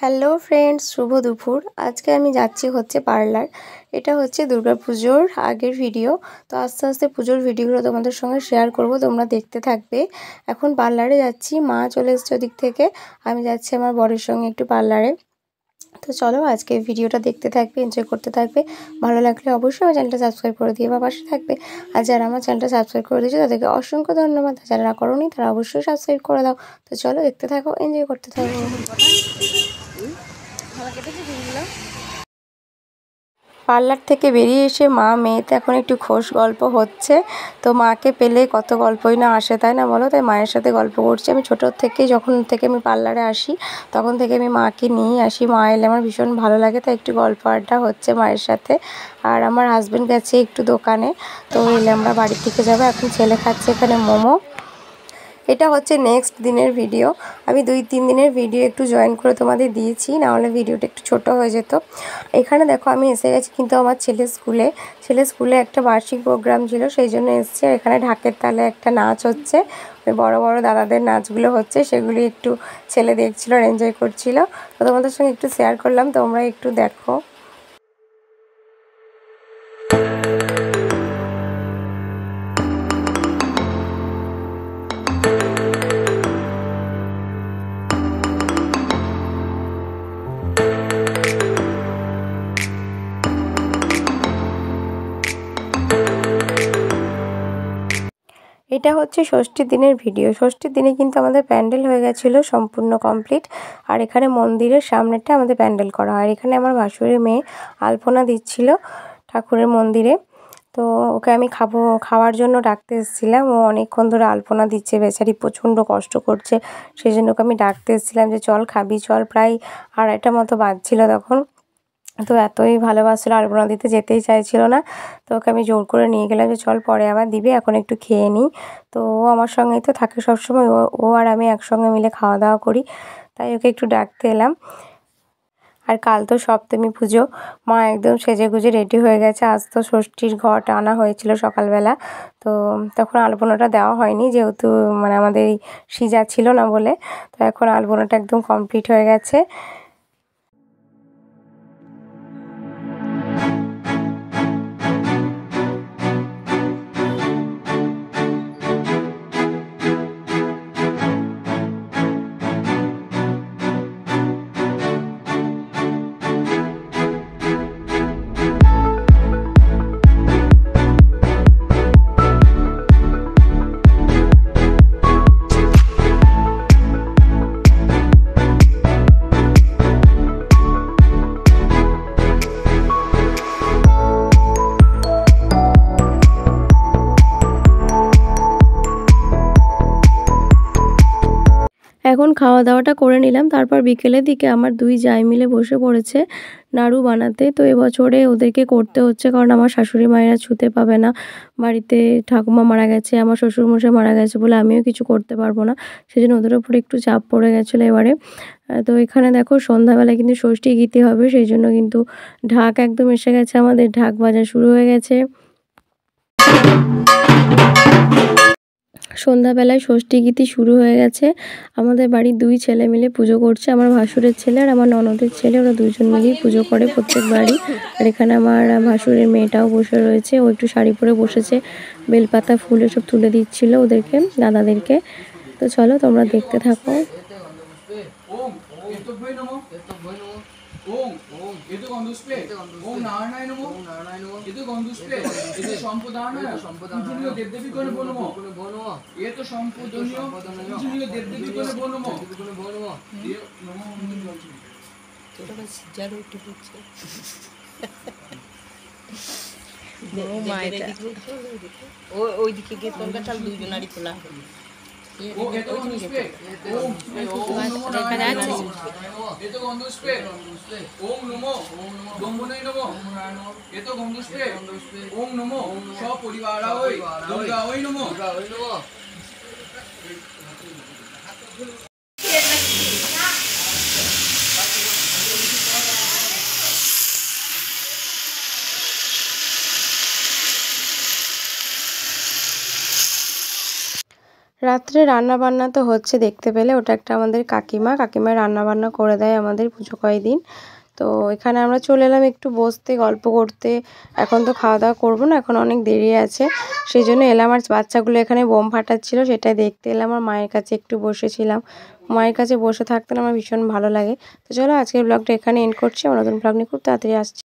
Hello friends, শুভ দুপুর। আজকে আমি যাচ্ছি হচ্ছে পার্লার। এটা হচ্ছে দুর্গাপুজোর আগের ভিডিও। তো আস্তে আস্তে পুজোর ভিডিওগুলো তোমাদের সঙ্গে শেয়ার করব, তোমরা দেখতে থাকবে। এখন পার্লারে যাচ্ছি, মা চলে এসছে ওদিক থেকে, আমি যাচ্ছি আমার বরের সঙ্গে একটু পার্লারে। তো চলো আজকে ভিডিওটা দেখতে থাকবে, এনজয় করতে থাকবে। ভালো লাগলে অবশ্যই আমার চ্যানেলটা সাবস্ক্রাইব করে দিয়ে বা পাশে থাকবে। আর যারা আমার চ্যানেলটা সাবস্ক্রাইব করে দিয়েছে তাদেরকে অসংখ্য ধন্যবাদ। যারা না করোনি তারা অবশ্যই সাবস্ক্রাইব করে দাও। তো চলো দেখতে থাকো, এনজয় করতে থাকো। পার্লার থেকে বেরিয়ে এসে মা মেয়েতে এখন একটু খোশ গল্প হচ্ছে। তো মাকে পেলে কত গল্পই না আসে, তাই না বলো? তাই মায়ের সাথে গল্প করছি। আমি ছোটোর থেকে, যখন থেকে আমি পার্লারে আসি তখন থেকে আমি মাকে নিয়েই আসি। মা এলে আমার ভীষণ ভালো লাগে, তাই একটু গল্প আড্ডা হচ্ছে মায়ের সাথে। আর আমার হাজব্যান্ড গেছে একটু দোকানে, তো এলে আমরা বাড়ির দিকে যাবো। এখন ছেলে খাচ্ছে এখানে মোমো। এটা হচ্ছে নেক্সট দিনের ভিডিও। আমি 2-3 দিনের ভিডিও একটু জয়েন করে তোমাদের দিয়েছি, নাহলে ভিডিওটা একটু ছোট হয়ে যেত। এখানে দেখো আমি এসে গেছি কিন্তু আমার ছেলের স্কুলে একটা বার্ষিক প্রোগ্রাম ছিল, সেই জন্য এসেছি। আর এখানে ঢাকের তালে একটা নাচ হচ্ছে, বড় বড় দাদাদের নাচগুলো হচ্ছে, সেগুলি একটু ছেলে দেখছিল আর এনজয় করছিল। তো তোমাদের সঙ্গে একটু শেয়ার করলাম, তোমরা একটু দেখো। এটা হচ্ছে ষষ্ঠীর দিনের ভিডিও। ষষ্ঠীর দিনে কিন্তু আমাদের প্যান্ডেল হয়ে গেছিলো সম্পূর্ণ কমপ্লিট। আর এখানে মন্দিরের সামনেটা আমাদের প্যান্ডেল করা হয়। এখানে আমার ভাসুরের মেয়ে আলপনা দিচ্ছিল ঠাকুরের মন্দিরে। তো ওকে আমি খাওয়ার জন্য ডাকতে এসেছিলাম। ও অনেকক্ষণ ধরে আলপনা দিচ্ছে, বেচারি প্রচণ্ড কষ্ট করছে। সেই জন্য ওকে আমি ডাকতে এসেছিলাম যে চল খাবি চল। প্রায় 2:30 মতো বাজছিল তখন। তো এতই ভালোবাসছিল, আলপনা দিতে যেতেই চাইছিল না। তো ওকে আমি জোর করে নিয়ে গেলাম যে চল পরে আবার দিবি, এখন একটু খেয়ে নিই। তো ও আমার সঙ্গেই তো থাকে সবসময়, ও আর আমি একসঙ্গে মিলে খাওয়া দাওয়া করি, তাই ওকে একটু ডাকতে এলাম। আর কাল তো সপ্তমী পুজো, মা একদম সেজেগুজে রেডি হয়ে গেছে। আজ তো ষষ্ঠীর ঘট আনা হয়েছিল সকালবেলা, তো তখন আলপনাটা দেওয়া হয়নি, যেহেতু আমাদের এই সিজা ছিল না বলে। তো এখন আলপনাটা একদম কমপ্লিট হয়ে গেছে। এখন খাওয়া দাওয়াটা করে নিলাম। তারপর বিকেলের দিকে আমার 2 জাই মিলে বসে পড়েছে নাড়ু বানাতে। তো এবছরে ওদেরকে করতে হচ্ছে, কারণ আমার শাশুড়ি মায়েরা ছুতে পাবে না। বাড়িতে ঠাকুমা মারা গেছে, আমার শ্বশুরমশাই মারা গেছে বলে আমিও কিছু করতে পারবো না। সেজন্য ওদের উপরে একটু চাপ পড়ে গেছিলো এবারে। তো এখানে দেখো সন্ধ্যাবেলায় কিন্তু ষষ্ঠী গীতি হবে, সেই জন্য কিন্তু ঢাক একদম এসে গেছে, আমাদের ঢাক বাজা শুরু হয়ে গেছে। সন্ধ্যাবেলায় ষষ্ঠী গীতি শুরু হয়ে গেছে। আমাদের বাড়ির 2 ছেলে মিলে পুজো করছে, আমার ভাসুরের ছেলে আর আমার ননদের ছেলে, ওরা 2জন মিলেই পুজো করে প্রত্যেক বাড়ি। আর এখানে আমার ভাসুরের মেয়েটাও বসে রয়েছে, ও একটু শাড়ি পরে বসেছে, বেলপাতা ফুল এসব তুলে দিচ্ছিল ওদেরকে, দাদাদেরকে। তো চলো তোমরা দেখতে থাকো। ওম ওম এতো গন্ধস্প্রে ওম নারায়ণায় নমঃ ওম নারায়ণায় নমঃ এতো গন্ধস্প্রে এতো সম্পদানায় পূজনীয় দেবদেবী কোনে বনমঃ এতো সম্পদনীয় পূজনীয় দেবদেবী কোনে বনমঃ নমঃ এটা তো সিজারও একটু হচ্ছে ও মাইটা ওইদিকে গিয়ে তোলটা চাল 2 জনারই খোলা হবে। ও এতো গন্ধস্প্রে ওম দেখা যাচ্ছে এতো গন্ধস্প্রে ওম নমঃ ব্রহ্মণে নমঃ এতো গন্ধস্প্রে ওম নমঃ সপরিবারায় দুর্গায় নমঃ। রাত্রে রান্না বান্না তো হচ্ছে দেখতে পেলে, ওটা একটা আমাদের কাকিমা রান্না বান্না করে দেয় আমাদের পুজো কয়দিন। তো এখানে আমরা চলে এলাম একটু বসতে, গল্প করতে। এখন তো খাওয়া দাওয়া করবো না, এখন অনেক দেরি আছে, সেই জন্য এলাম। আর বাচ্চাগুলো এখানে বোম ফাটাচ্ছিল সেটাই দেখতে এলাম। আর মায়ের কাছে একটু বসেছিলাম, মায়ের কাছে বসে থাকতে আমার ভীষণ ভালো লাগে। তো চলো আজকের ব্লগটা এখানে এন্ড করছি, আমার নতুন ব্লগ নিয়ে খুব তাড়াতাড়ি আসছি।